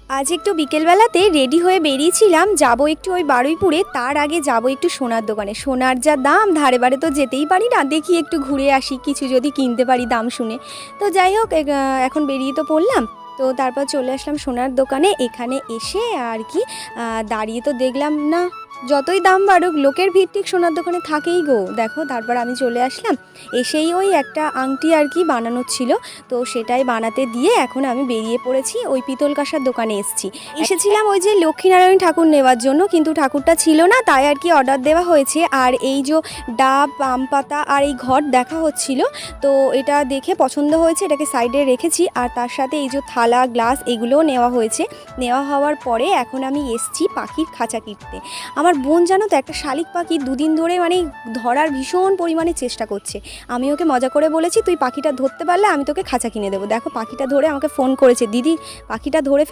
আজ একটু বিকেলবেলাতে রেডি হয়ে বেরিয়েছিলাম, যাব একটু ওই বারুইপুরে। তার আগে যাব একটু সোনার দোকানে। সোনার যা দাম, ধারে বারে তো যেতেই পারি না, দেখি একটু ঘুরে আসি, কিছু যদি কিনতে পারি দাম শুনে। তো যাই হোক, এখন বেরিয়ে তো পড়লাম। তো তারপর চলে আসলাম সোনার দোকানে। এখানে এসে আর কি দাঁড়িয়ে তো দেখলাম না, যতই দাম বাড়ুক লোকের ভিড় ঠিক সোনার দোকানে থাকেই গো। দেখো, তারপর আমি চলে আসলাম। এসেই ওই একটা আংটি আর কি বানানোর ছিল, তো সেটাই বানাতে দিয়ে এখন আমি বেরিয়ে পড়েছি। ওই পিতল কাঁসার দোকানে এসেছিলাম ওই যে লক্ষ্মীনারায়ণ ঠাকুর নেওয়ার জন্য, কিন্তু ঠাকুরটা ছিল না, তাই আর কি অর্ডার দেওয়া হয়েছে। আর এই যে ডাব, আম পাতা আর এই ঘট দেখা হচ্ছিল, তো এটা দেখে পছন্দ হয়েছে, এটাকে সাইডে রেখেছি। আর তার সাথে এই যে থালা, গ্লাস, এগুলোও নেওয়া হয়েছে। নেওয়া হওয়ার পরে এখন আমি এসছি পাখির খাঁচা কিনতে। আমার বোন জানো তো, একটা শালিক পাখি দুদিন ধরে মানে ধরার ভীষণ পরিমাণে চেষ্টা করছে। আমি ওকে মজা করে বলেছি, তুই পাখিটা ধরতে পারলে আমি তোকে খাঁচা কিনে দেবো। দেখো, পাখিটা ধরে আমাকে ফোন করেছে, দিদি পাখিটা ধরে